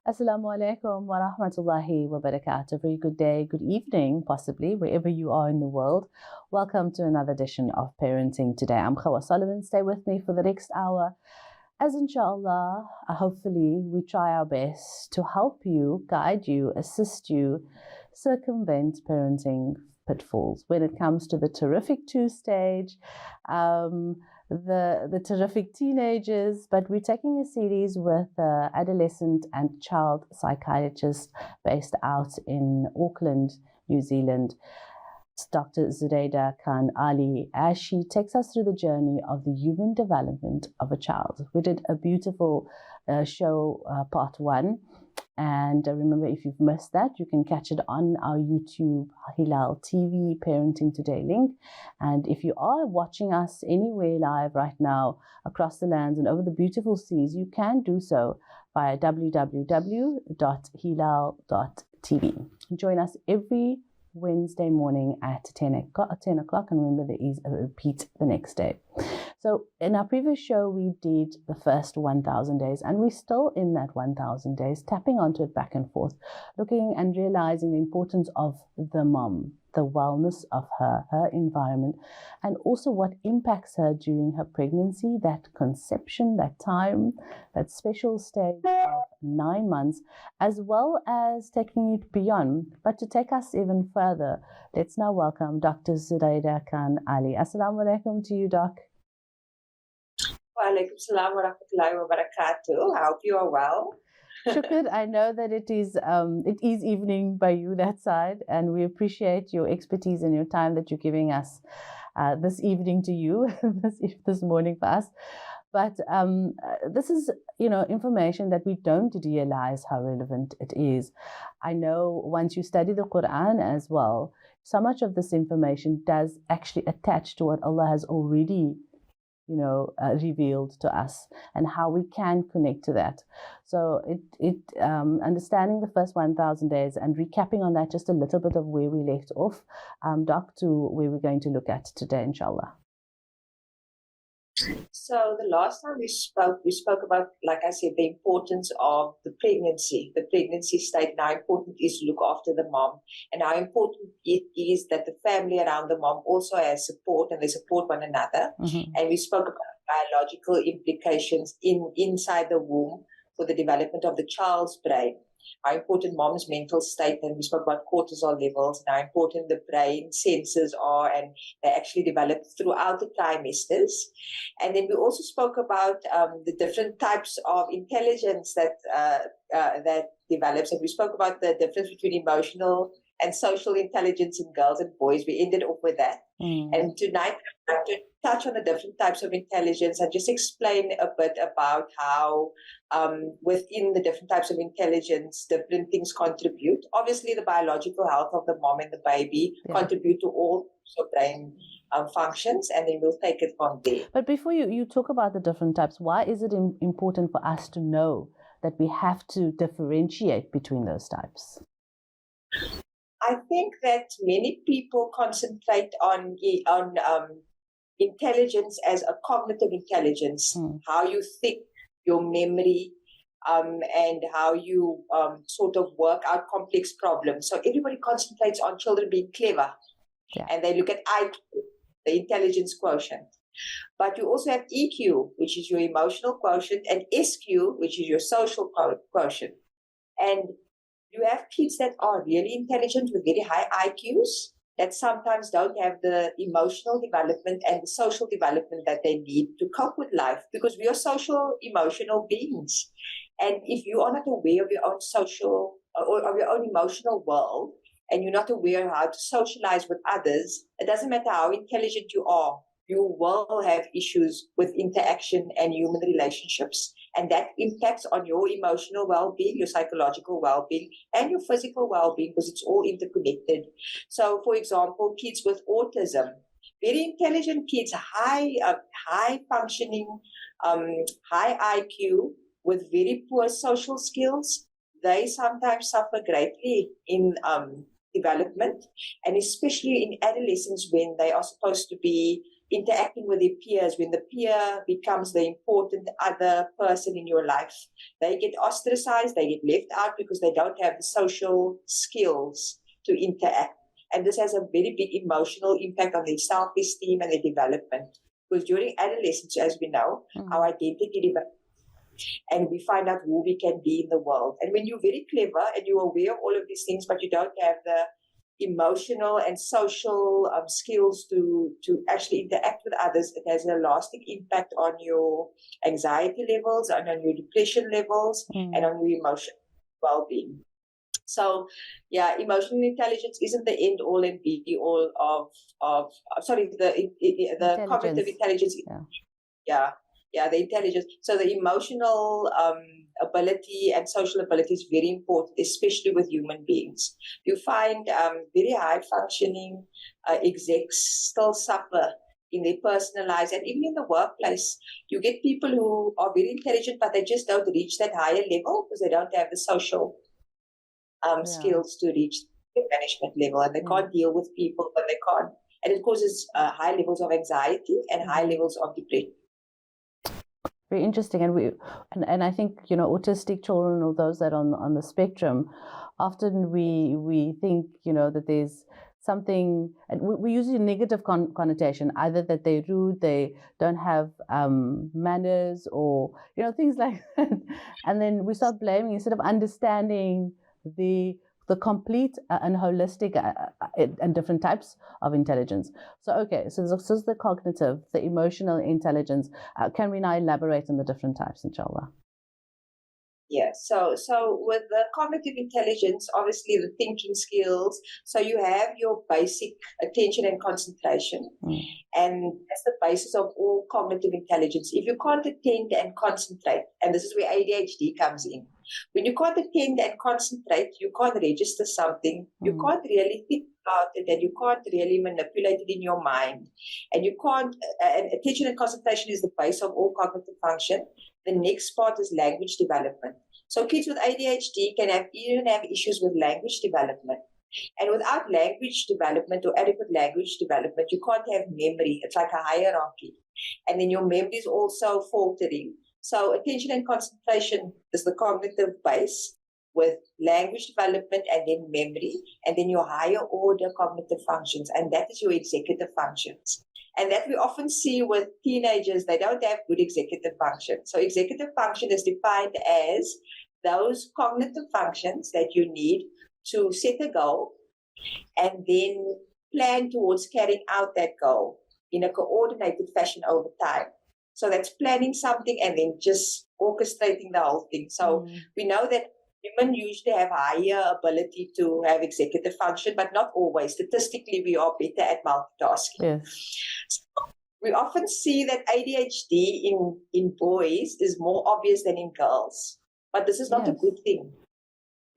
Assalamu alaikum wa rahmatullahi wa barakatuh. Very good day, good evening, possibly, wherever you are in the world. Welcome to another edition of Parenting Today. I'm Gouwah Soloman. Stay with me for the next hour. As inshallah, hopefully, we try our best to help you, guide you, assist you, circumvent parenting pitfalls when it comes to the terrific two stage, the terrific teenagers, but we're taking a series with adolescent and child psychiatrist based out in Auckland, New Zealand. It's Dr Zureida Khan Allie, as she takes us through the journey of the human development of a child. We did a beautiful show, part one. And remember, if you've missed that, you can catch it on our YouTube Hilaal TV Parenting Today link. And if you are watching us anywhere live right now across the lands and over the beautiful seas, you can do so via www.hilaal.tv. Join us every Wednesday morning at 10 o'clock, and remember there is a repeat the next day. So in our previous show, we did the first 1,000 days, and we're still in that 1,000 days, tapping onto it back and forth, looking and realizing the importance of the mom, the wellness of her environment, and also what impacts her during her pregnancy, that conception, that time, that special stage of 9 months, as well as taking it beyond. But to take us even further, let's now welcome Dr. Zureida Khan Allie. Assalamu alaikum to you, Doc. Wa alaikum salam wa rahmatullahi wa barakatuh. I hope you are well. Shukr, I know that it is evening by you that side, and we appreciate your expertise and your time that you're giving us this evening to you, this morning for us. But this is, information that we don't realize how relevant it is. I know once you study the Quran as well, so much of this information does actually attach to what Allah has already revealed to us and how we can connect to that. So understanding the first 1,000 days and recapping on that just a little bit of where we left off, Doc, to where we're going to look at today, inshallah. So the last time we spoke about, like I said, the importance of the pregnancy state, and how important it is to look after the mom, and how important it is that the family around the mom also has support and they support one another. Mm-hmm. And we spoke about biological implications inside the womb for the development of the child's brain, how important mom's mental state, and we spoke about cortisol levels and how important the brain senses are, and they actually develop throughout the trimesters. And then we also spoke about the different types of intelligence that develops, and we spoke about the difference between emotional and social intelligence in girls and boys. We ended off with that. And tonight I'd like to touch on the different types of intelligence and just explain a bit about how within the different types of intelligence, different things contribute. Obviously, the biological health of the mom and the baby contribute to all brain functions, and then we'll take it from there. But before you talk about the different types, why is it important for us to know that we have to differentiate between those types? I think that many people concentrate on intelligence as a cognitive intelligence, how you think, your memory, and how you sort of work out complex problems. So everybody concentrates on children being clever, and they look at IQ, the intelligence quotient. But you also have EQ, which is your emotional quotient, and SQ, which is your social quotient. And you have kids that are really intelligent with very high IQs that sometimes don't have the emotional development and the social development that they need to cope with life, because we are social, emotional beings. And if you are not aware of your own social or of your own emotional world, and you're not aware of how to socialize with others, it doesn't matter how intelligent you are, you will have issues with interaction and human relationships. And that impacts on your emotional well-being, your psychological well-being, and your physical well-being, because it's all interconnected. So, for example, kids with autism, very intelligent kids, high functioning, high IQ, with very poor social skills, they sometimes suffer greatly in development, and especially in adolescence when they are supposed to be interacting with their peers, when the peer becomes the important other person in your life, they get ostracized, they get left out because they don't have the social skills to interact. And this has a very big emotional impact on their self-esteem and their development. Because during adolescence, as we know, our identity develops, and we find out who we can be in the world. And when you're very clever and you're aware of all of these things, but you don't have the emotional and social skills to actually interact with others, it has a lasting impact on your anxiety levels, and on your depression levels, and on your emotional well-being. So, yeah, emotional intelligence isn't the end all and be all of the cognitive intelligence. The intelligence. So the emotional ability and social ability is very important, especially with human beings. You find very high functioning execs still suffer in their personal lives, and even in the workplace. You get people who are very intelligent, but they just don't reach that higher level because they don't have the social skills to reach the management level, and they can't deal with people, and they can't, and it causes high levels of anxiety and high levels of depression. Very interesting, and I think, autistic children or those that are on the spectrum, often we think that there's something, and we use a negative connotation, either that they're rude, they don't have manners, or things like that, and then we start blaming instead of understanding the complete and holistic and different types of intelligence. So this is the cognitive, the emotional intelligence. Can we now elaborate on the different types, inshallah? Yeah, so with the cognitive intelligence, obviously the thinking skills, so you have your basic attention and concentration, and that's the basis of all cognitive intelligence. If you can't attend and concentrate, and this is where ADHD comes in, when you can't attend and concentrate, you can't register something, you can't really think about it, and you can't really manipulate it in your mind, and you can't, and attention and concentration is the base of all cognitive function. The next part is language development. So kids with ADHD can even have issues with language development. And without language development or adequate language development, you can't have memory. It's like a hierarchy. And then your memory is also faltering. So attention and concentration is the cognitive base, with language development and then memory, and then your higher order cognitive functions. And that is your executive functions. And that we often see with teenagers, they don't have good executive function. So executive function is defined as those cognitive functions that you need to set a goal and then plan towards carrying out that goal in a coordinated fashion over time. So that's planning something and then just orchestrating the whole thing. So we know that women usually have higher ability to have executive function, but not always. Statistically, we are better at multitasking. Yes. So we often see that ADHD in boys is more obvious than in girls. But this is not a good thing.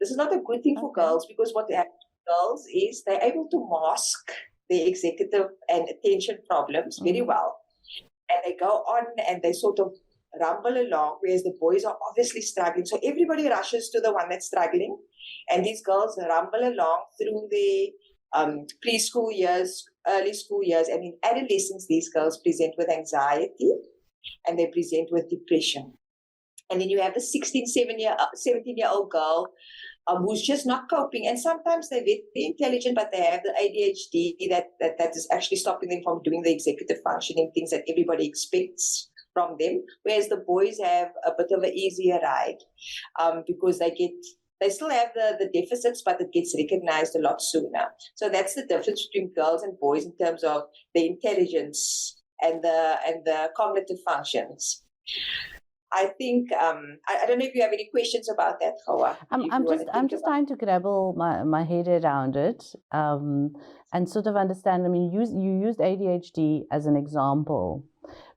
This is not a good thing for girls, because what happens to girls is they're able to mask their executive and attention problems very well. And they go on and they sort of rumble along, whereas the boys are obviously struggling. So everybody rushes to the one that's struggling, and these girls rumble along through their preschool years, early school years, and in adolescence, these girls present with anxiety and they present with depression. And then you have the 17-year-old girl who's just not coping, and sometimes they're very intelligent, but they have the ADHD that is actually stopping them from doing the executive functioning things that everybody expects from them, whereas the boys have a bit of an easier ride because they still have the deficits, but it gets recognized a lot sooner. So that's the difference between girls and boys in terms of the intelligence and the cognitive functions. I think I don't know if you have any questions about that, Gouwah. I'm just trying to grapple my head around it and sort of understand. I mean, you used ADHD as an example,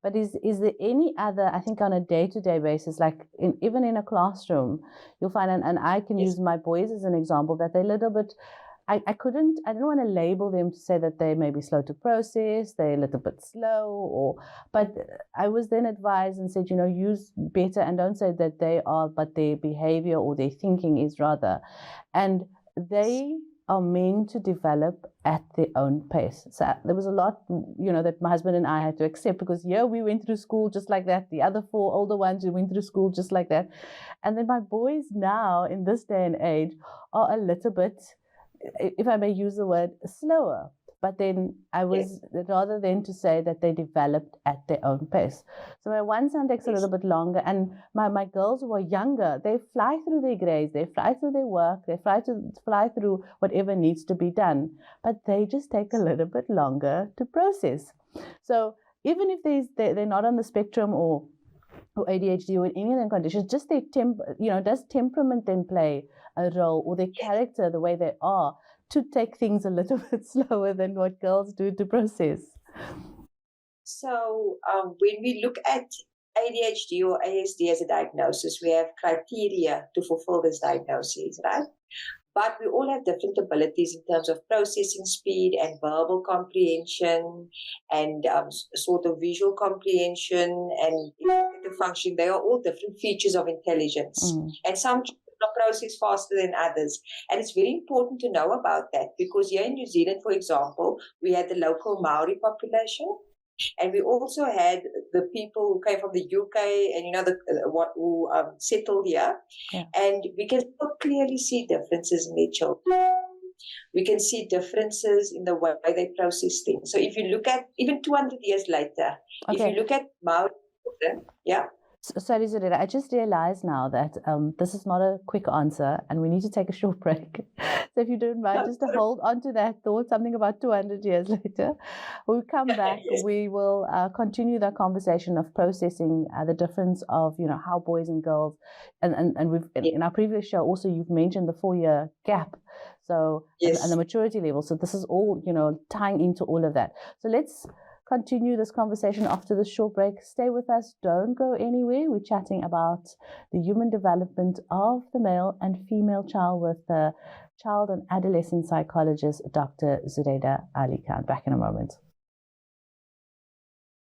but is there any other? I think on a day-to-day basis, like even in a classroom, you'll find, and I can use my boys as an example, that they're a little bit. I don't want to label them to say that they may be slow to process, they're a little bit slow, but I was then advised and said, use better, and don't say that they are, but their behavior or their thinking is rather. And they are meant to develop at their own pace. So there was a lot, that my husband and I had to accept, because we went through school just like that. The other 4 older ones who went through school just like that. And then my boys now, in this day and age, are a little bit, if I may use the word, slower. But then I was, rather than to say that they developed at their own pace. So my one son takes a little bit longer, and my girls who are younger, they fly through their grades, they fly through their work, they fly through whatever needs to be done. But they just take a little bit longer to process. So even if they're not on the spectrum or ADHD or any other conditions, just their does temperament then play a role, or their character, the way they are, to take things a little bit slower than what girls do to process? So when we look at ADHD or ASD as a diagnosis, we have criteria to fulfill this diagnosis, right? But we all have different abilities in terms of processing speed and verbal comprehension and sort of visual comprehension and executive functioning. They are all different features of intelligence. And some process faster than others. And it's very important to know about that, because here in New Zealand, for example, we had the local Maori population, and we also had the people who came from the UK and, who settled here. Yeah. And we can still clearly see differences in their children. We can see differences in the way they process things. So if you look at, even 200 years later, if you look at Maori children, Sorry, Zureida, I just realized now that this is not a quick answer, and we need to take a short break. So if you don't mind, just to hold on to that thought, something about 200 years later. We'll come back. Yes. We will continue the conversation of processing the difference of, how boys and girls, and we've in our previous show also, you've mentioned the 4-year gap. So, yes. and the maturity level. So this is all, tying into all of that. So let's continue this conversation after the short break. Stay with us. Don't go anywhere. We're chatting about the human development of the male and female child with the child and adolescent psychologist, Dr. Zureida Khan. Back in a moment.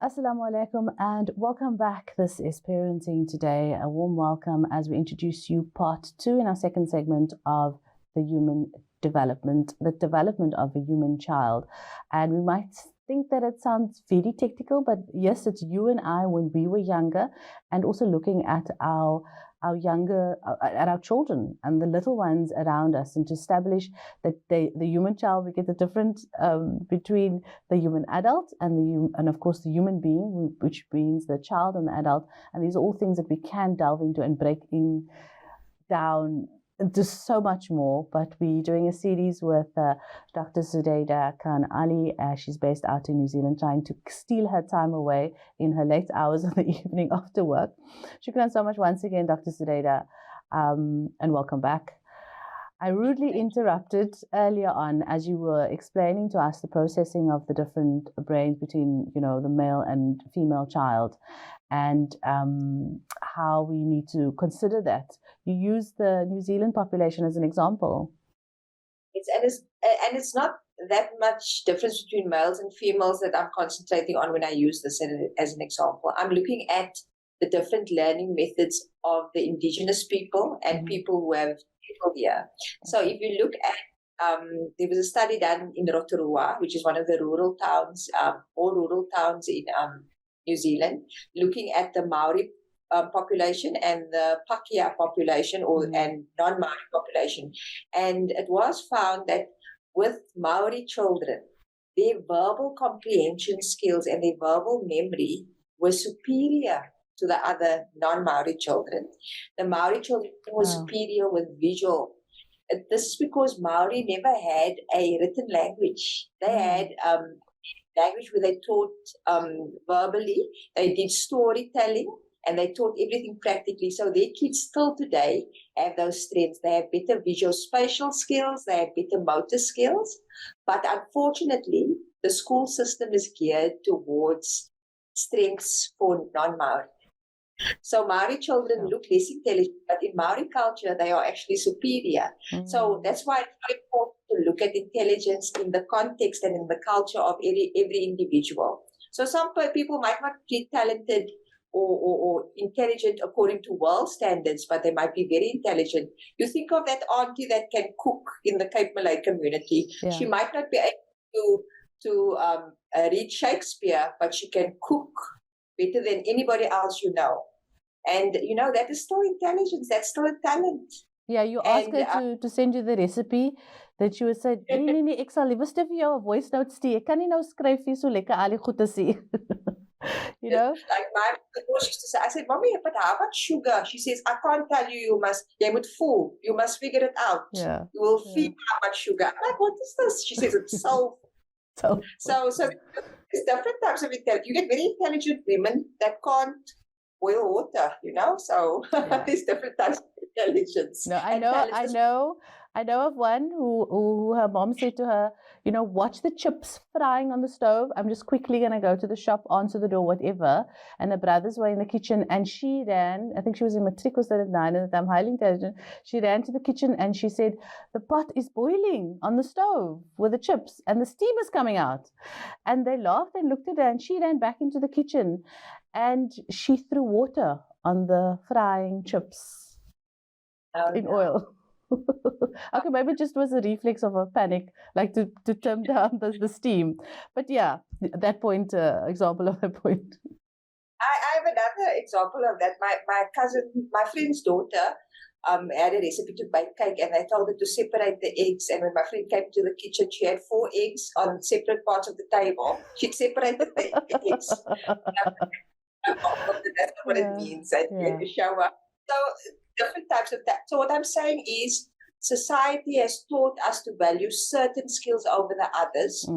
Assalamu alaikum and welcome back. This is Parenting Today. A warm welcome as we introduce you part 2 in our second segment of the human development, the development of a human child. And we might think that it sounds very technical, but yes, it's you and I when we were younger, and also looking at our children and the little ones around us, and to establish that the human child, we get the difference between the human adult and of course the human being, which means the child and the adult, and these are all things that we can delve into and break down. Just so much more, but we're doing a series with Dr. Zureida Khan Allie. She's based out in New Zealand, trying to steal her time away in her late hours of the evening after work. Shukran so much once again, Dr. Zureida, and welcome back. I rudely interrupted earlier on as you were explaining to us the processing of the different brains between, the male and female child, and how we need to consider that. You use the New Zealand population as an example. It's not that much difference between males and females that I'm concentrating on when I use this as an example. I'm looking at the different learning methods of the indigenous people and people who have settled here. So if you look at, there was a study done in Rotorua, which is one of the rural towns, in New Zealand, looking at the Maori population and the Pakeha population and non-Maori population. And it was found that with Maori children, their verbal comprehension skills and their verbal memory were superior to the other non-Maori children. The Maori children were superior with visual. This is because Maori never had a written language. They had language where they taught verbally, they did storytelling, and they taught everything practically. So their kids still today have those strengths. They have better visual spatial skills, they have better motor skills. But unfortunately, the school system is geared towards strengths for non-Maori. So Maori children look less intelligent, but in Maori culture, they are actually superior. So that's why it's very important to look at intelligence in the context and in the culture of every individual. So some people might not be talented or intelligent according to world standards, but they might be very intelligent. You think of that auntie that can cook in the Cape Malay community. Yeah. She might not be able to read Shakespeare, but she can cook better than anybody else you know. And, that is still intelligence. That's still a talent. Yeah, you ask her to send you the recipe, that she would say, nee, ek sal liewerste vir jou 'n voice note stuur. Ek kan nie nou skryf vir so lekker al die goed te sê. Like my boss used to say, I said, Mommy, but how about sugar? She says, I can't tell you, you must fool. You must figure it out. Yeah. You will feel how much sugar. I'm like, what is this? She says, it's salt. So there's different types of intelligence. You get very intelligent women that can't boil water, so there's different types of intelligence. No, I know of one who her mom said to her, watch the chips frying on the stove. I'm just quickly going to go to the shop, answer the door, whatever. And her brothers were in the kitchen, and she ran, I think she was in matric or standard 9 at the time, highly intelligent. She ran to the kitchen and she said, the pot is boiling on the stove with the chips and the steam is coming out. And they laughed and looked at her, and she ran back into the kitchen and she threw water on the frying chips in oil. Okay, maybe it just was a reflex of a panic, like to turn down the steam. But yeah, that point, example of that point. I have another example of that. My friend's daughter had a recipe to bake cake, and I told her to separate the eggs. And when my friend came to the kitchen, she had 4 eggs on separate parts of the table. She'd separated the eggs. That's not what it means. To show up. So different types of that. So what I'm saying is, society has taught us to value certain skills over the others.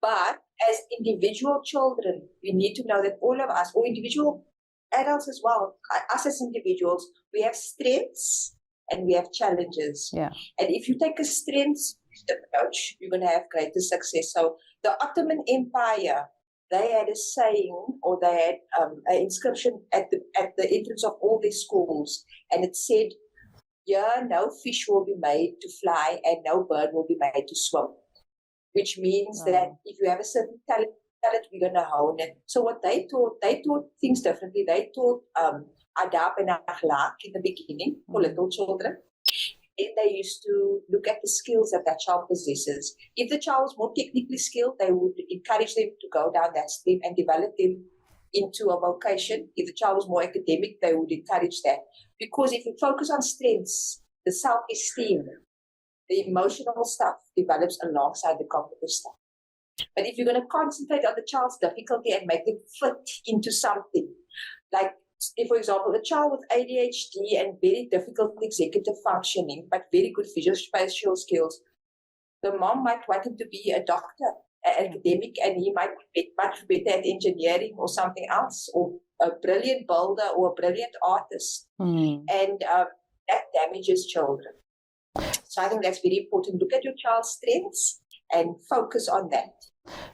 But as individual children, we need to know that all of us, or individual adults as well, us as individuals, we have strengths and we have challenges. Yeah. And if you take a strengths approach, you're going to have greater success. So the Ottoman Empire, they had a saying, or they had an inscription at the entrance of all their schools, and it said, "Here, no fish will be made to fly, and no bird will be made to swim." Which means that if you have a certain talent, we're going to hone it. So what they taught things differently. They taught adab and akhlaq in the beginning for little children. And they used to look at the skills that child possesses. If the child was more technically skilled, they would encourage them to go down that stream and develop them into a vocation. If the child was more academic, they would encourage that. Because if you focus on strengths, the self-esteem, the emotional stuff develops alongside the cognitive stuff. But if you're going to concentrate on the child's difficulty and make them fit into something, like, if, for example, a child with ADHD and very difficult executive functioning, but very good visual-spatial skills, the mom might want him to be a doctor, an academic, and he might be much better at engineering or something else, or a brilliant builder or a brilliant artist. And that damages children. So I think that's very important. Look at your child's strengths and focus on that.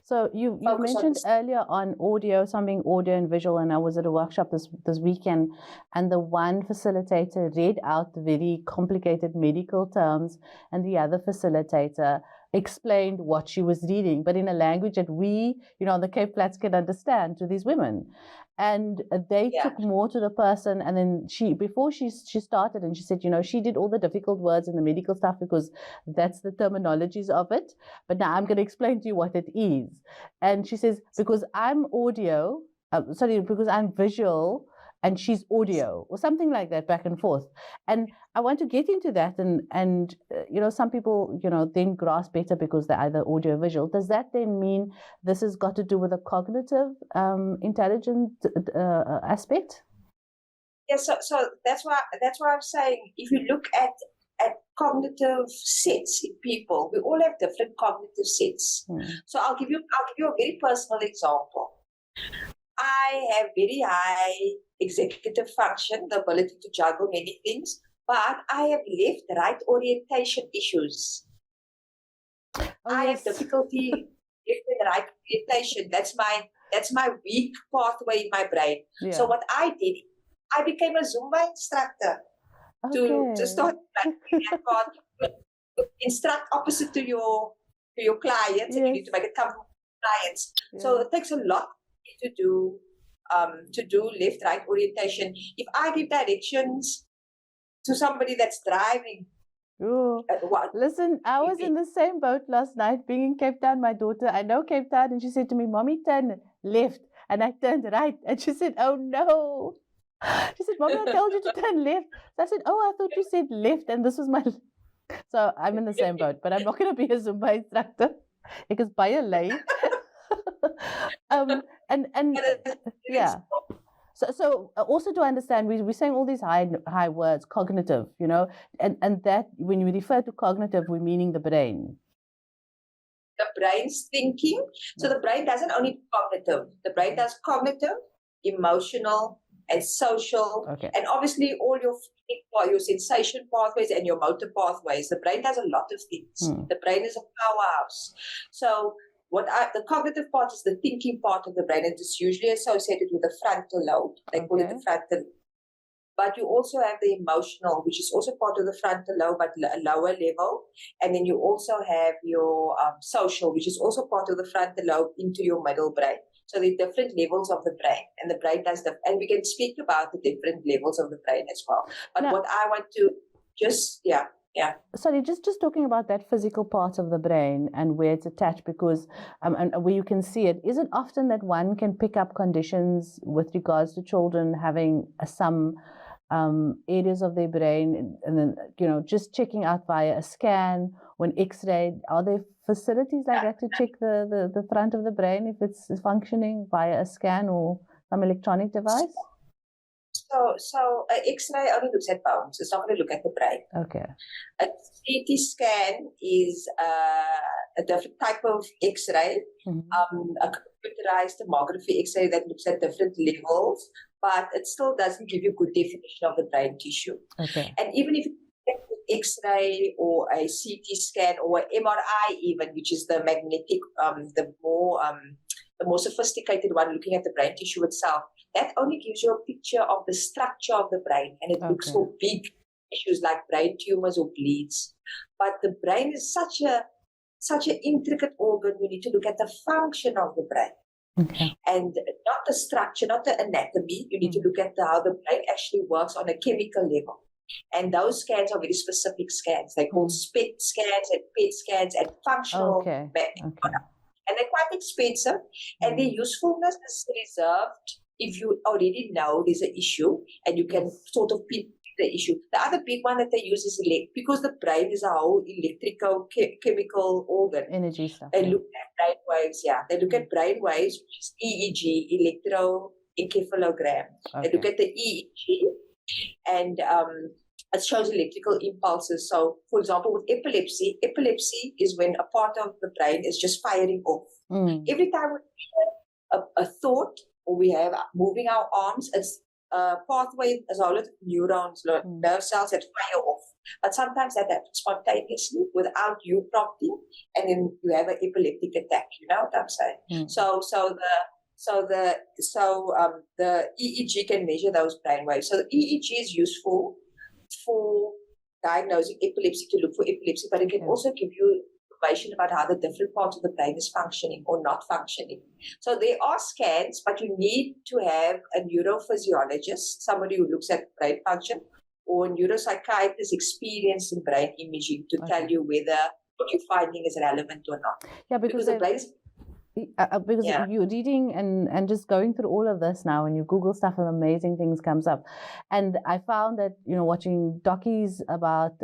So you mentioned earlier on audio, something audio and visual, and I was at a workshop this weekend, and the one facilitator read out the very complicated medical terms, and the other facilitator explained what she was reading, but in a language that we, on the Cape Flats can understand to these women. And they took more to the person. And then before she started, and she said, she did all the difficult words and the medical stuff because that's the terminologies of it. But now I'm going to explain to you what it is. And she says, because I'm because I'm visual and she's audio, or something like that, back and forth. And I want to get into that, and some people, then grasp better because they're either audio or visual. Does that then mean this has got to do with a cognitive intelligence aspect? Yes, so that's why I'm saying, if you look at cognitive sets in people, we all have different cognitive sets. So I'll give you a very personal example. I have very high executive function, the ability to juggle many things, but I have left-right orientation issues. I have difficulty left and right orientation. That's my weak pathway in my brain. Yeah. So what I did, I became a Zumba instructor to start instruct opposite to your clients, and you need to make it comfortable for clients. Yeah. So it takes a lot to do to do left-right orientation. If I give directions to somebody that's driving, listen, I was in the same boat last night, being in Cape Town. My daughter, I know Cape Town, and she said to me, "Mommy, turn left," and I turned right, and she said, "Oh no." She said, "Mommy, I told you to turn left." So I said, "Oh, I thought you said left," and this was my. So I'm in the same boat, but I'm not going to be a Zumba instructor because by a lay. And yeah. So also to understand, we're saying all these high words, cognitive, and that when we refer to cognitive, we're meaning the brain. The brain's thinking. So the brain doesn't only do cognitive. The brain does cognitive, emotional, and social, and obviously all your sensation pathways and your motor pathways. The brain does a lot of things. The brain is a powerhouse. So the cognitive part is the thinking part of the brain, and it's usually associated with the frontal lobe. They call it the frontal. But you also have the emotional, which is also part of the frontal lobe, but a lower level. And then you also have your social, which is also part of the frontal lobe into your middle brain. So there are different levels of the brain, and the brain does and we can speak about the different levels of the brain as well. But what I want to Sorry, just talking about that physical part of the brain and where it's attached, because and where you can see it. Is it often that one can pick up conditions with regards to children having some areas of their brain, and then just checking out via a scan or an X-ray? Are there facilities like that to check the front of the brain if it's functioning via a scan or some electronic device? So an X-ray only looks at bones. It's not going to look at the brain. Okay. A CT scan is a different type of X-ray, a computerized tomography X-ray that looks at different levels, but it still doesn't give you a good definition of the brain tissue. Okay. And even if you take an X-ray or a CT scan or an MRI even, which is the magnetic, the more sophisticated one looking at the brain tissue itself, that only gives you a picture of the structure of the brain, and it looks for big issues like brain tumors or bleeds. But the brain is such an intricate organ. You need to look at the function of the brain. Okay. And not the structure, not the anatomy. You need to look at how the brain actually works on a chemical level. And those scans are very specific scans. They're called SPECT scans and PET scans and functional. And they're quite expensive. And their usefulness is reserved if you already know there's an issue and you can sort of pick the issue. The other big one that they use is because the brain is a whole electrical chemical organ. Energy stuff. They look at brain waves, They look at brain waves, which is EEG, electroencephalogram. They look at the EEG and it shows electrical impulses. So, for example, with epilepsy is when a part of the brain is just firing off. Every time we have a thought or we have moving our arms, it's a pathway, as a lot of neurons, nerve cells that fire off. But sometimes that happens spontaneously without you prompting, and then you have an epileptic attack. You know what I'm saying? So the EEG can measure those brain waves. So the EEG is useful for diagnosing epilepsy, to look for epilepsy, but it can also give you information about how the different parts of the brain is functioning or not functioning. So there are scans, but you need to have a neurophysiologist, somebody who looks at brain function, or a neuropsychiatrist experienced in brain imaging to tell you whether what you're finding is relevant or not. Yeah, because the brain is... Because you're reading and just going through all of this now, and you Google stuff and amazing things comes up. And I found that, watching docus about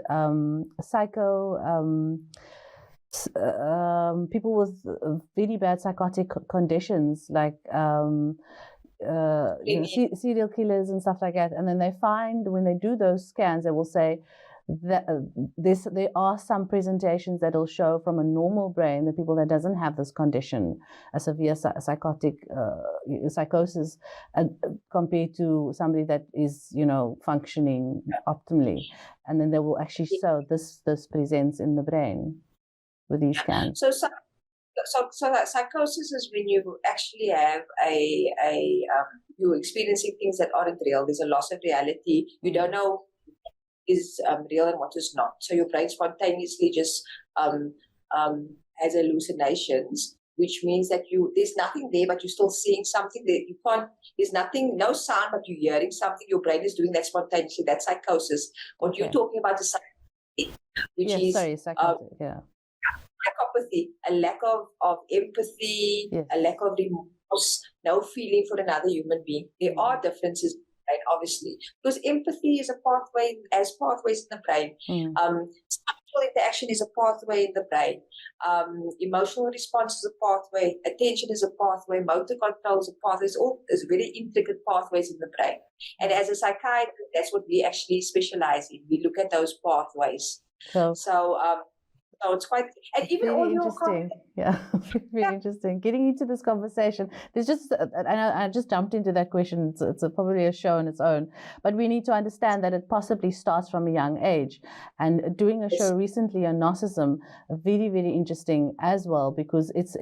people with very bad psychotic conditions, like serial killers and stuff like that. And then they find, when they do those scans, they will say that there are some presentations that will show from a normal brain, the people that doesn't have this condition, a severe psychotic psychosis, compared to somebody that is functioning optimally. And then they will actually show this presents in the brain with these scans. So that psychosis is when you actually have you're experiencing things that aren't real. There's a loss of reality. You don't know is real and what is not. So your brain spontaneously just has hallucinations, which means that there's nothing there, but you're still seeing something there. You can't, there's nothing, no sound, but you're hearing something. Your brain is doing that spontaneously. That's psychosis. What you're talking about is psychopathy, which is psychopathy, a lack of empathy, a lack of remorse, no feeling for another human being. There are differences, right, obviously, because empathy is a pathway, as pathways in the brain. Sexual interaction is a pathway in the brain. Emotional response is a pathway. Attention is a pathway. Motor control is a pathway. It's all very intricate pathways in the brain. And as a psychiatrist, that's what we actually specialize in. We look at those pathways. So it's quite, and even very all interesting. Very interesting. Getting into this conversation, there's just, I just jumped into that question. It's probably a show on its own, but we need to understand that it possibly starts from a young age. And doing a show recently on narcissism, very, very interesting as well, because it's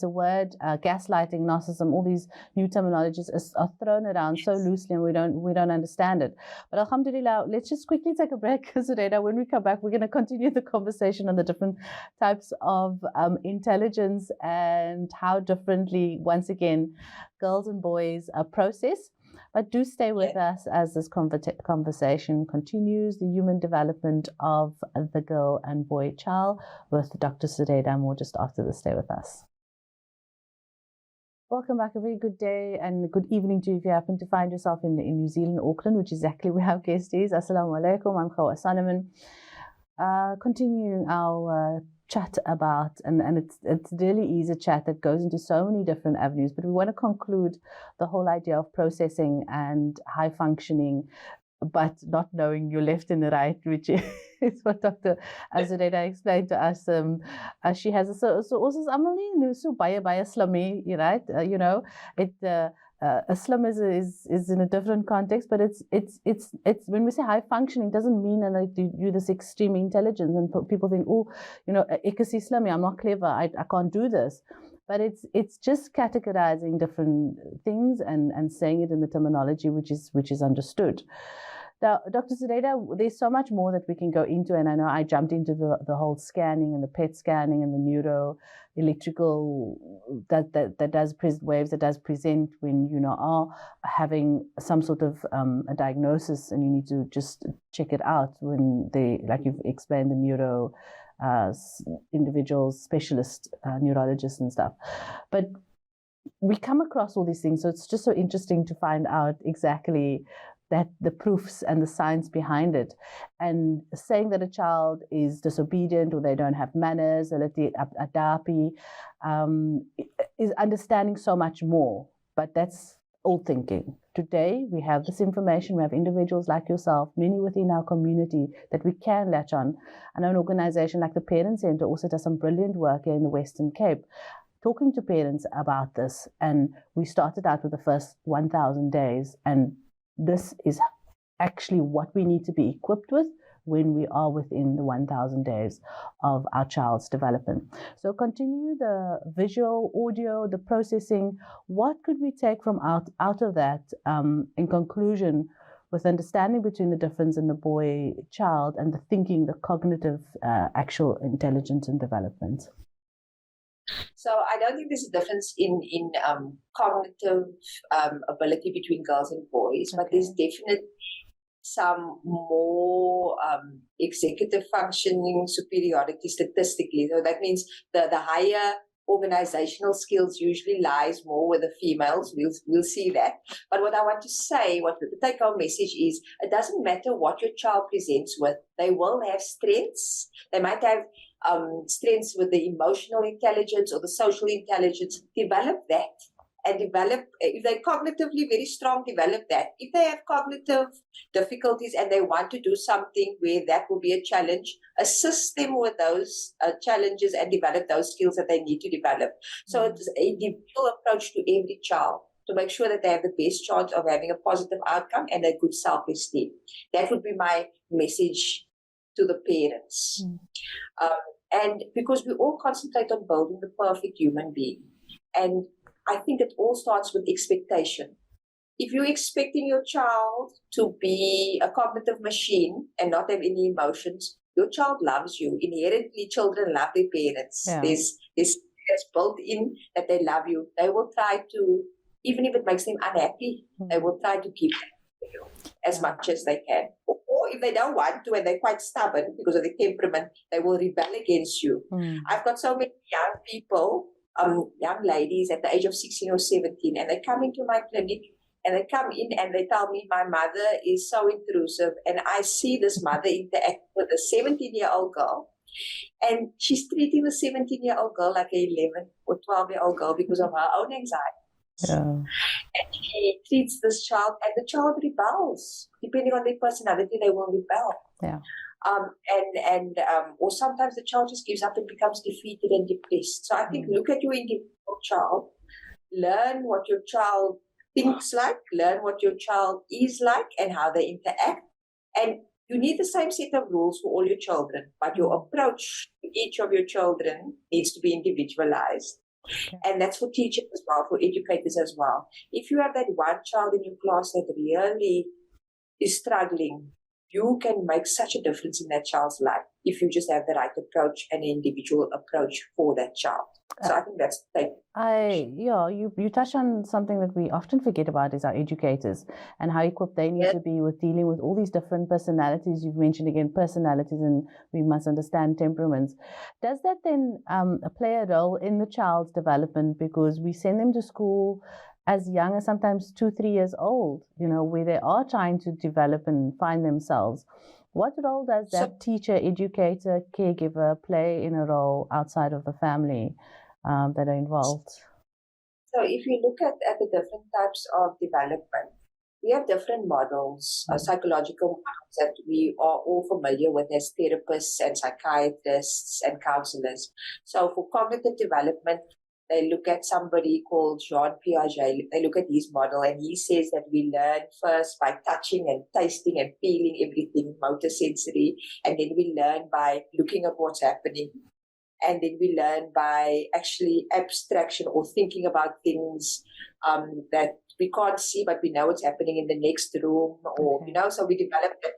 a word, gaslighting, narcissism, all these new terminologies are thrown around so loosely, and we don't understand it. But alhamdulillah, let's just quickly take a break, Zureida. When we come back, we're going to continue the conversation on the different types of intelligence and how differently, once again, girls and boys process. But do stay with us as this conversation continues, the human development of the girl and boy child, with Dr. Zureida. More just after this. Stay with us. Welcome back. A very good day and good evening to you if you happen to find yourself in New Zealand, Auckland, which is exactly where our guest is. Assalamu alaikum. I'm Gouwah Soloman. Continuing our chat about, and it's really is a chat that goes into so many different avenues, but we want to conclude the whole idea of processing and high functioning, but not knowing your left and the right, which is what Dr. Zureida explained to us. She has also by slummy, right? Islam is in a different context, but it's when we say high functioning, doesn't mean that you this extreme intelligence, and people think, oh, ek is Islami, I'm not clever, I can't do this. But it's just categorizing different things and saying it in the terminology which is understood. Now, Dr. Zureida, there's so much more that we can go into, and I know I jumped into the whole scanning and the PET scanning and the neuro electrical that does waves that does present when you are having some sort of a diagnosis, and you need to just check it out when they, like you've explained, the neuro individuals, specialist neurologists and stuff. But we come across all these things, so it's just so interesting to find out exactly that the proofs and the science behind it. And saying that a child is disobedient or they don't have manners, or adapi, is understanding so much more. But that's old thinking. Today, we have this information. We have individuals like yourself, many within our community that we can latch on. And an organization like the Parent Center also does some brilliant work here in the Western Cape, talking to parents about this. And we started out with the first 1,000 days, and this is actually what we need to be equipped with when we are within the 1,000 days of our child's development. So continue the visual, audio, the processing. What could we take from out of that in conclusion, with understanding between the difference in the boy child and the thinking, the cognitive actual intelligence and development? So I don't think there's a difference in cognitive ability between girls and boys, but there's definitely some more executive functioning superiority statistically. So that means the higher organizational skills usually lies more with the females. We'll see that. But what I want to say, what the take-home message is, it doesn't matter what your child presents with. They will have strengths. They might have strengths with the emotional intelligence or the social intelligence. Develop that, and develop, if they're cognitively very strong, develop that. If they have cognitive difficulties and they want to do something where that will be a challenge, assist them with those challenges and develop those skills that they need to develop. So it's a individual approach to every child to make sure that they have the best chance of having a positive outcome and a good self-esteem. That would be my message to the parents. And because we all concentrate on building the perfect human being. And I think it all starts with expectation. If you're expecting your child to be a cognitive machine and not have any emotions, your child loves you. Inherently, children love their parents. Yeah. There's that's built in that they love you. They will try to, even if it makes them unhappy, they will try to keep you as much as they can. Or if they don't want to and they're quite stubborn because of their temperament, they will rebel against you. I've got so many young people, young ladies at the age of 16 or 17, and they come into my clinic and they come in and they tell me, my mother is so intrusive, and I see this mother interact with a 17-year-old girl, and she's treating the 17-year-old girl like an 11 or 12-year-old girl because of her own anxiety. Yeah. And she treats this child, and the child rebels. Depending on their personality, they will rebel. Yeah. Or sometimes the child just gives up and becomes defeated and depressed. So I think look at your individual child, learn what your child thinks like, learn what your child is like and how they interact. And you need the same set of rules for all your children, but your approach to each of your children needs to be individualized. Okay. And that's for teachers as well, for educators as well. If you have that one child in your class that really is struggling, you can make such a difference in that child's life if you just have the right approach and an individual approach for that child. So I think that's you touch on something that we often forget about is our educators and how equipped they need to be with dealing with all these different personalities. You've mentioned again personalities, and we must understand temperaments. Does that then play a role in the child's development, because we send them to school as young as sometimes 2-3 years old, where they are trying to develop and find themselves? What role does that teacher, educator, caregiver play in a role outside of the family that are involved? So if you look at the different types of development, we have different models, psychological models that we are all familiar with as therapists and psychiatrists and counselors. So for cognitive development, they look at somebody called Jean Piaget. They look at his model, and he says that we learn first by touching and tasting and feeling everything, motor sensory, and then we learn by looking at what's happening. And then we learn by actually abstraction or thinking about things that we can't see, but we know it's happening in the next room, or, so we develop that.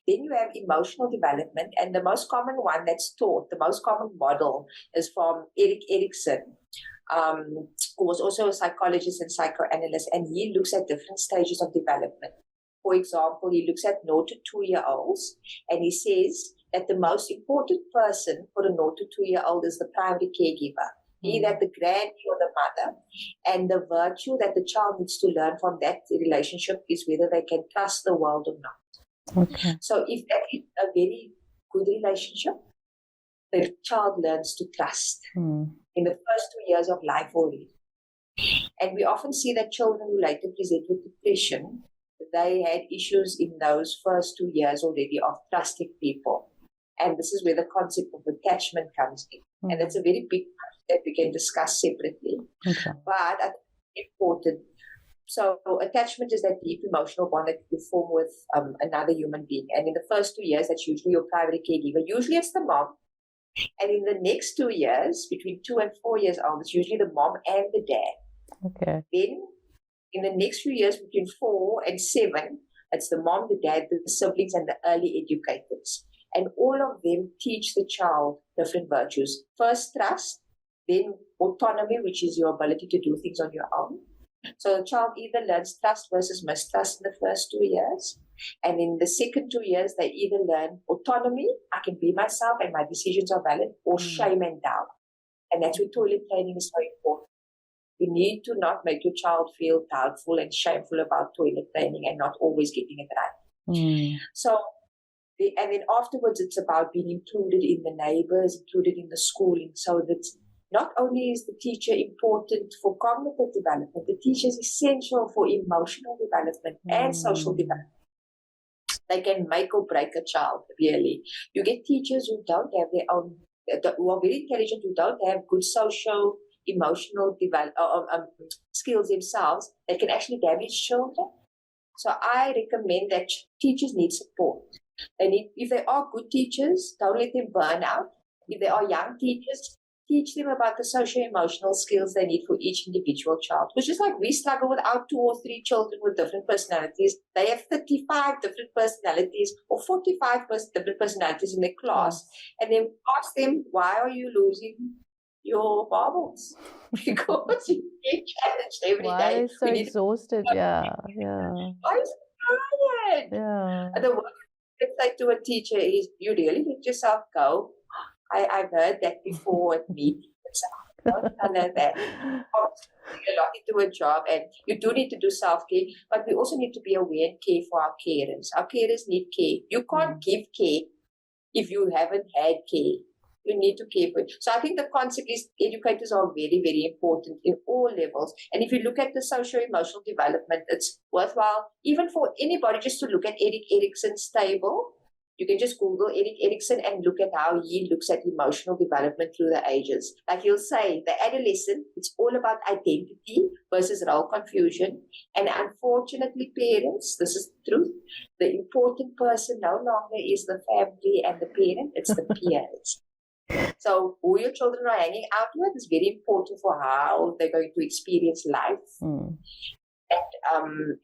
Then you have emotional development, and the most common one that's taught, the most common model is from Erik Erikson, who was also a psychologist and psychoanalyst, and he looks at different stages of development. For example, he looks at 0 to 2-year-olds, and he says that the most important person for a 0 to 2-year-old is the primary caregiver, be that the granny or the mother. And the virtue that the child needs to learn from that relationship is whether they can trust the world or not. Okay. So if that is a very good relationship, the child learns to trust in the first 2 years of life already. And we often see that children who later present with depression, they had issues in those first 2 years already of trusting people. And this is where the concept of attachment comes in. And that's a very big part that we can discuss separately. Okay. But I think it's important. So attachment is that deep emotional bond that you form with another human being. And in the first 2 years, that's usually your primary caregiver. Usually it's the mom. And in the next 2 years, between 2 and 4 years old, it's usually the mom and the dad. Okay. Then in the next few years, between 4 and 7, it's the mom, the dad, the siblings, and the early educators. And all of them teach the child different virtues. First, trust, then autonomy, which is your ability to do things on your own. So the child either learns trust versus mistrust in the first 2 years. And in the second 2 years, they either learn autonomy, I can be myself and my decisions are valid, or shame and doubt. And that's where toilet training is so important. You need to not make your child feel doubtful and shameful about toilet training and not always getting it right. So, and then afterwards, it's about being included in the neighbors, included in the schooling, so that not only is the teacher important for cognitive development, the teacher is essential for emotional development and social development. They can make or break a child, really. You get teachers who don't have their own, who are very intelligent, who don't have good social, emotional skills themselves, that can actually damage children. So I recommend that teachers need support. They need, if they are good teachers, don't let them burn out. If they are young teachers, teach them about the socio-emotional skills they need for each individual child. Which is like we struggle with our 2 or 3 children with different personalities. They have 35 different personalities or 45 different personalities in their class. And then ask them, why are you losing your bubbles because you get challenged every Why day. are they so exhausted? Yeah. Why is it tired? Yeah. And the worst I say to a teacher is, you really let yourself go. I've heard that before at meetings. Don't tell her that. A lot into a job, and you do need to do self-care, but we also need to be aware and care for our carers. Our carers need care. You can't give care if you haven't had care. You need to care for it. So I think the concept is educators are very, very important in all levels. And if you look at the socio-emotional development, it's worthwhile, even for anybody, just to look at Erik Erikson's table. You can just Google Erik Erikson and look at how he looks at emotional development through the ages. Like he'll say, the adolescent, it's all about identity versus role confusion. And unfortunately, parents, this is the truth, the important person no longer is the family and the parent, it's the peers. So who your children are hanging out with is very important for how they're going to experience life.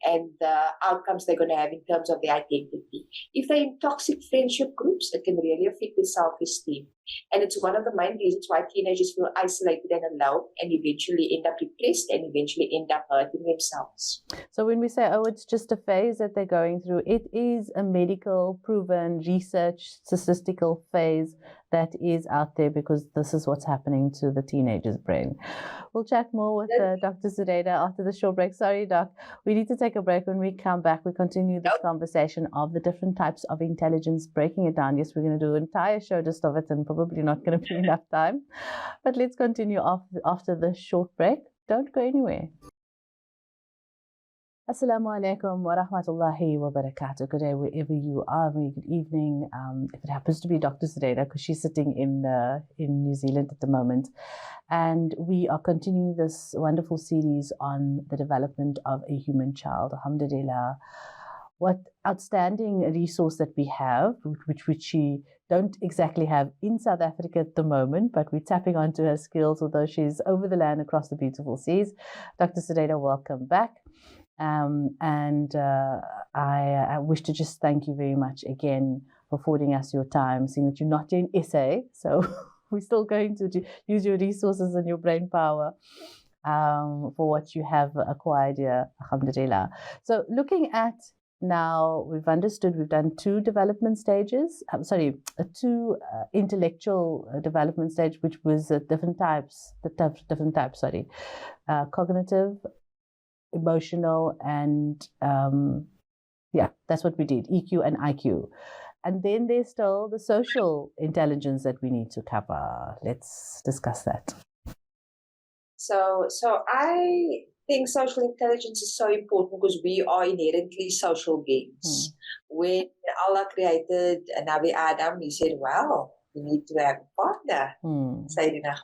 And the outcomes they're going to have in terms of their identity. If they're in toxic friendship groups, it can really affect their self-esteem. And it's one of the main reasons why teenagers feel isolated and alone and eventually end up depressed and eventually end up hurting themselves. So when we say, oh, it's just a phase that they're going through, it is a medical, proven, research, statistical phase that is out there because this is what's happening to the teenager's brain. We'll chat more with Dr. Zureida after the short break. Sorry, Doc. We need to take a break. When we come back, we continue this conversation of the different types of intelligence, breaking it down. Yes, we're going to do an entire show just of it and probably not going to be enough time. But let's continue after the short break. Don't go anywhere. Assalamu alaikum wa rahmatullahi wa barakatuh. Good day wherever you are. Very good evening. If it happens to be Dr. Zureida, because she's sitting in New Zealand at the moment. And we are continuing this wonderful series on the development of a human child. Alhamdulillah. What outstanding resource that we have, which we don't exactly have in South Africa at the moment, but we're tapping onto her skills, although she's over the land across the beautiful seas. Dr. Zureida, welcome back. I wish to just thank you very much again for affording us your time, seeing that you're not in SA, so we're still going to use your resources and your brain power for what you have acquired here, alhamdulillah. So looking at now, we've understood we've done two development stages, two intellectual development stage, which was different types, cognitive, emotional, and that's what we did, EQ and IQ. And then there's still the social intelligence that we need to cover. Let's discuss that. So I think social intelligence is so important because we are inherently social beings. When Allah created Nabi Adam, he said, well, we need to have a partner. Sayyidina,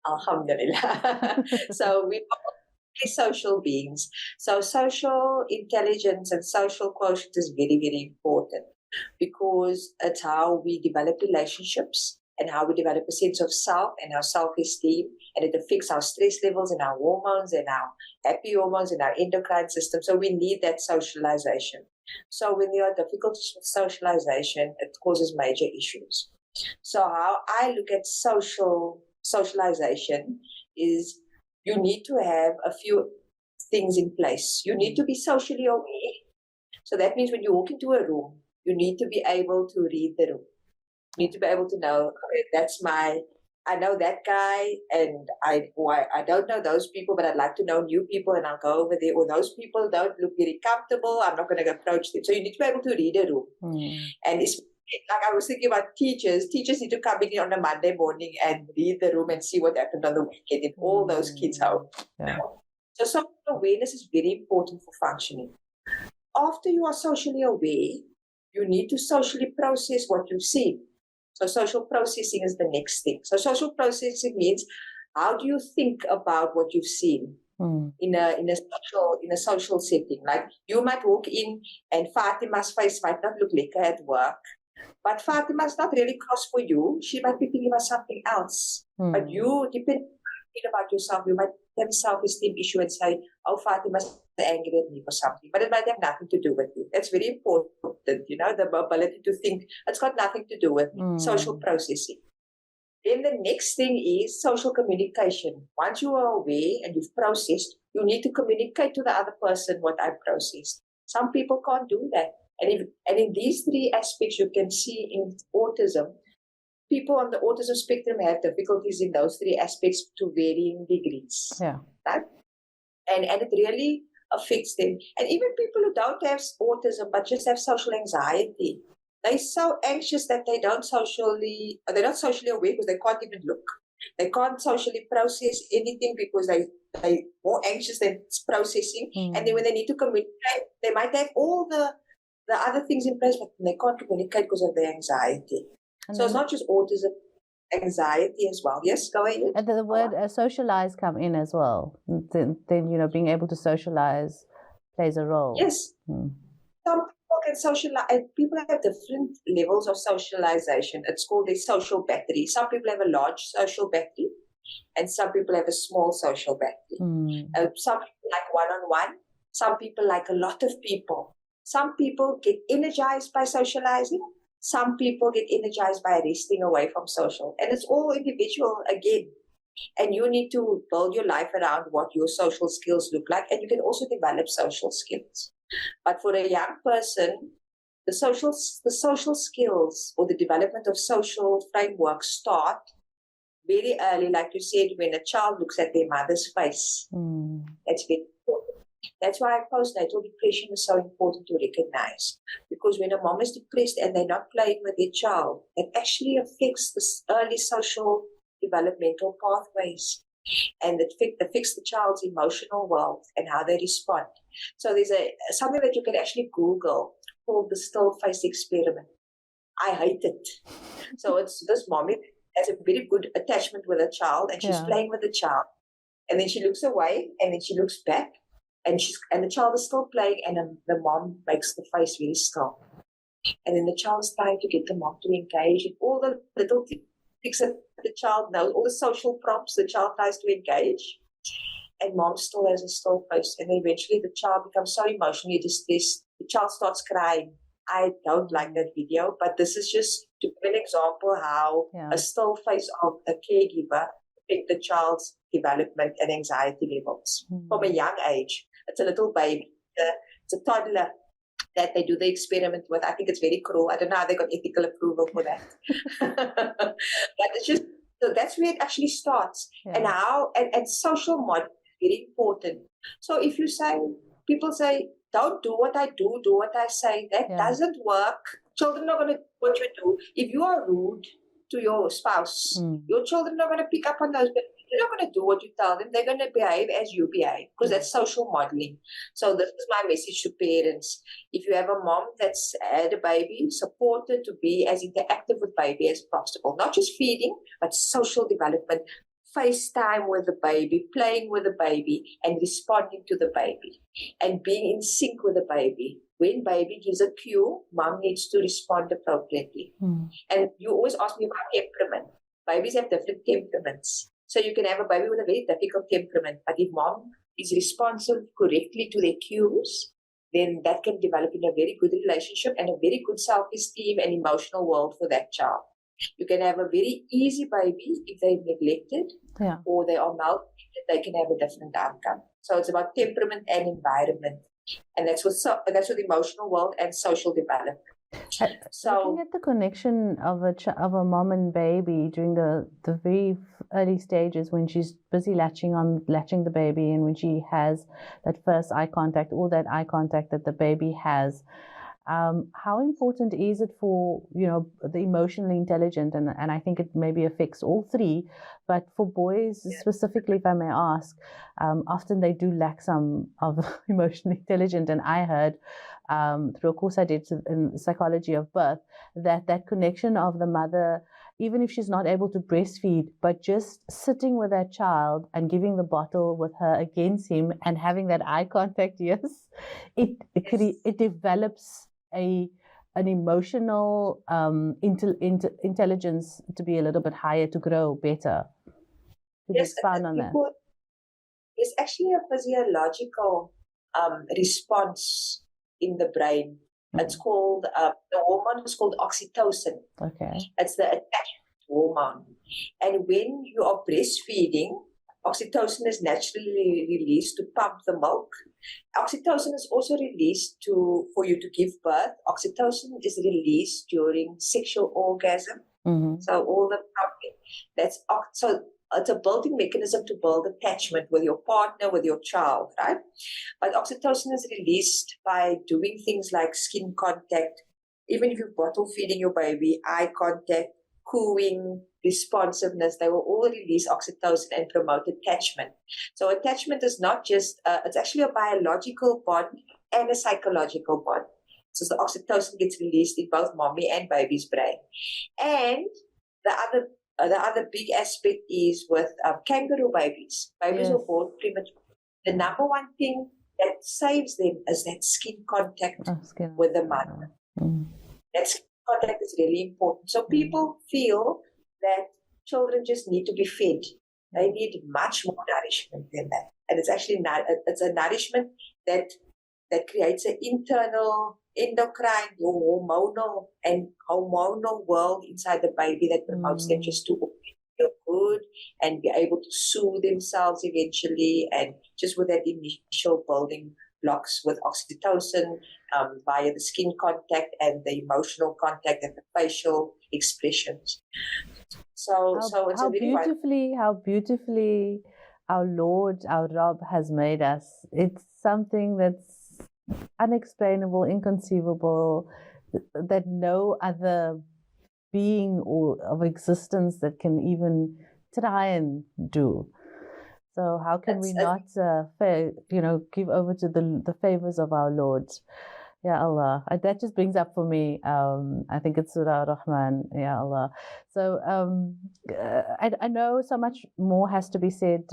alhamdulillah. So we are social beings. So social intelligence and social quotient is very, very important because it's how we develop relationships and how we develop a sense of self and our self-esteem, and it affects our stress levels and our hormones and our happy hormones and our endocrine system. So we need that socialization. So when there are difficulties with socialization, it causes major issues. So how I look at socialization is you need to have a few things in place. You need to be socially aware. So that means when you walk into a room, you need to be able to read the room. You need to be able to know, okay, I know that guy, and I don't know those people, but I'd like to know new people, and I'll go over there. Or those people don't look very comfortable, I'm not going to approach them. So you need to be able to read a room. And it's like I was thinking about teachers. Teachers need to come in on a Monday morning and read the room and see what happened on the weekend in all those kids' home. Yeah. So social awareness is very important for functioning. After you are socially aware, you need to socially process what you've seen. So social processing is the next thing. So social processing means how do you think about what you've seen in a social setting? Like you might walk in and Fatima's face might not look like at work, but Fatima's not really cross for you. She might be thinking about something else. But you, depending about yourself, you might have a self-esteem issue and say, oh, Fatima's angry at me for something, but it might have nothing to do with you. That's very important, the ability to think. It's got nothing to do with me. Social processing. Then the next thing is social communication. Once you are aware and you've processed, you need to communicate to the other person what I processed. Some people can't do that. And in these three aspects, you can see in autism, people on the autism spectrum have difficulties in those three aspects to varying degrees. Yeah. Right? And it really affects them. And even people who don't have autism but just have social anxiety, they're so anxious that they're not socially aware because they can't even look. They can't socially process anything because they're more anxious than processing. And then when they need to communicate, they might have all the other things in place, but they can't communicate because of their anxiety. So it's not just autism, anxiety as well. Yes, go ahead. And the word socialize come in as well. Then being able to socialize plays a role. Yes. Some people can socialize, and people have different levels of socialization. It's called a social battery. Some people have a large social battery, and some people have a small social battery. Some people like one-on-one. Some people like a lot of people. Some people get energized by socializing. Some people get energized by resting away from social. And it's all individual again. And you need to build your life around what your social skills look like. And you can also develop social skills. But for a young person, the social skills or the development of social frameworks start very early, like you said, when a child looks at their mother's face. That's very important. That's why postnatal depression is so important to recognize. Because when a mom is depressed and they're not playing with their child, it actually affects the early social developmental pathways. And it affects the child's emotional world and how they respond. So there's something that you can actually Google called the still face experiment. I hate it. So it's this mom has a very good attachment with her child, and she's playing with the child. And then she looks away, and then she looks back, and the child is still playing, and the mom makes the face very still. And then the child is trying to get the mom to engage in all the little things that the child knows, all the social prompts the child tries to engage. And mom still has a still face. And eventually the child becomes so emotionally distressed, the child starts crying. I don't like that video, but this is just to give an example how a still face of a caregiver affects the child's development and anxiety levels from a young age. It's a little baby, it's a toddler that they do the experiment with. I think it's very cruel. I don't know how they got ethical approval for that. But it's just, so that's where it actually starts. And and social model is very important. So if you say, people say, don't do what I do what I say, that doesn't work. Children are going to do what you do. If you are rude to your spouse, your children are going to pick up on those, but they're not going to do what you tell them. They're going to behave as you behave, because that's social modeling. So this is my message to parents. If you have a mom that's had a baby, support her to be as interactive with baby as possible. Not just feeding, but social development. FaceTime with the baby, playing with the baby, and responding to the baby, and being in sync with the baby. When baby gives a cue, mom needs to respond appropriately. And you always ask me about temperament. Babies have different temperaments. So you can have a baby with a very difficult temperament, but if mom is responsive correctly to their cues, then that can develop in a very good relationship and a very good self-esteem and emotional world for that child. You can have a very easy baby if they're neglected or they are maltreated, they can have a different outcome. So it's about temperament and environment. And that's with emotional world and social development. So looking at the connection of a mom and baby during the very early stages, when she's busy latching the baby, and when she has that first eye contact, or that eye contact that the baby has, how important is it for the emotionally intelligent, and I think it maybe affects all three, but for boys specifically, if I may ask, often they do lack some of emotionally intelligent. And I heard through a course I did in psychology of birth that connection of the mother, even if she's not able to breastfeed, but just sitting with that child and giving the bottle with her against him and having that eye contact, it develops an emotional intelligence to be a little bit higher, to grow better. Could you expand on that? There's actually a physiological response in the brain. It's called, the hormone is called oxytocin. Okay. It's the attachment hormone. And when you are breastfeeding, oxytocin is naturally released to pump the milk. Oxytocin is also released for you to give birth. Oxytocin is released during sexual orgasm. So all the pumping, so it's a building mechanism to build attachment with your partner, with your child, right? But oxytocin is released by doing things like skin contact, even if you're bottle feeding your baby, eye contact, cooing, responsiveness, they will all release oxytocin and promote attachment. So attachment is not just, it's actually a biological bond and a psychological bond. So the oxytocin gets released in both mommy and baby's brain. And the other big aspect is with kangaroo babies. Babies are born premature. The number one thing that saves them is that skin contact with the mother. That skin contact is really important. So people feel that children just need to be fed. They need much more nourishment than that. And it's actually it's a nourishment that creates an internal endocrine, hormonal world inside the baby that promotes them just to feel good and be able to soothe themselves eventually, and just with that initial building blocks with oxytocin via the skin contact and the emotional contact and the facial expressions. So it's how beautifully our Lord, our Rabb has made us. It's something that's unexplainable, inconceivable, that no other being or of existence that can even try and do. So how can we not give over to the favors of our Lord? Ya Allah. That just brings up for me, I think it's Surah Rahman, Ya Allah. So I know so much more has to be said,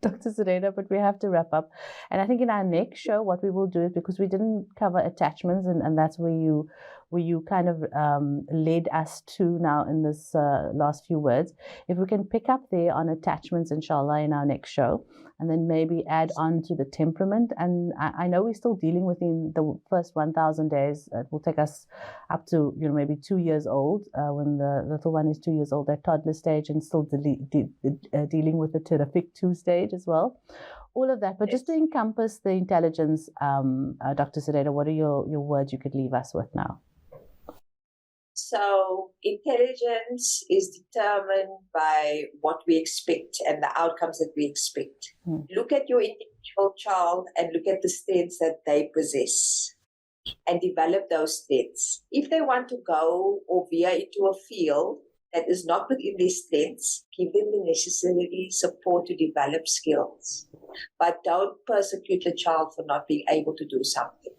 Dr. Zureida, but we have to wrap up. And I think in our next show, what we will do is, because we didn't cover attachments, and that's where you kind of led us to now in this last few words. If we can pick up there on attachments, inshallah, in our next show, and then maybe add on to the temperament. And I know we're still dealing within the first 1,000 days. It will take us up to maybe 2 years old, when the little one is 2 years old, at toddler stage, and still dealing with the terrific 2 stage as well. All of that, but just to encompass the intelligence, Dr. Zureida, what are your words you could leave us with now? So intelligence is determined by what we expect and the outcomes that we expect. Look at your individual child and look at the strengths that they possess and develop those strengths. If they want to go or veer into a field that is not within their strengths, give them the necessary support to develop skills. But don't persecute the child for not being able to do something.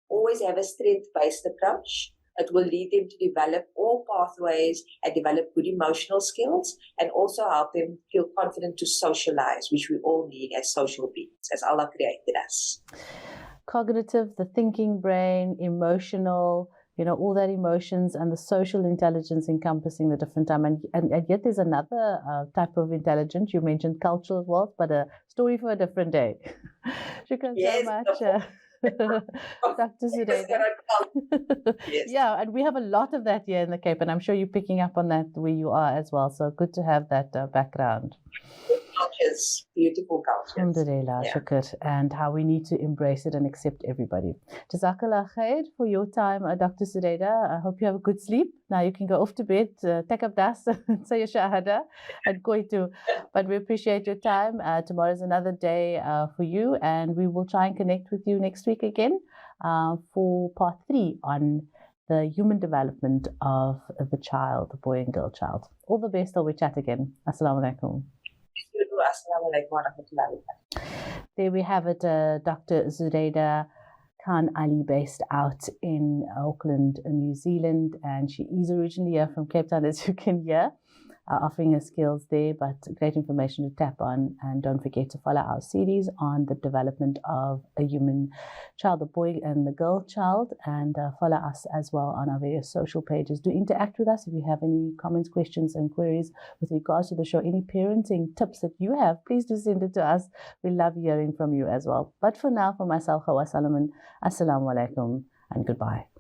Always have a strength-based approach. It will lead them to develop all pathways and develop good emotional skills, and also help them feel confident to socialize, which we all need as social beings, as Allah created us. Cognitive, the thinking brain, emotional, all that emotions, and the social intelligence encompassing the different time. And yet there's another type of intelligence. You mentioned cultural wealth, but a story for a different day. Shukran so much. Dr. Zureida. Yes. Yeah, and we have a lot of that here in the Cape, and I'm sure you're picking up on that where you are as well. So good to have that background. Cultures, beautiful cultures. Alhamdulillah, shukr, and how we need to embrace it and accept everybody. Jazakallah khair for your time, Dr. Zureida. I hope you have a good sleep. Now you can go off to bed, take up das, say your shahada, and go to. But we appreciate your time. Tomorrow is another day for you, and we will try and connect with you next week again for part 3 on the human development of the child, the boy and girl child. All the best till we chat again. Assalamu alaikum. There we have it, Dr. Zureida Khan Allie, based out in Auckland, New Zealand, and she is originally here from Cape Town, as you can hear, offering her skills there, but great information to tap on. And don't forget to follow our series on the development of a human child, the boy and the girl child, and follow us as well on our various social pages. Do interact with us if you have any comments, questions, and queries with regards to the show. Any parenting tips that you have, please do send it to us. We love hearing from you as well. But for now, for myself, Gouwah Soloman, Assalamu alaikum and goodbye.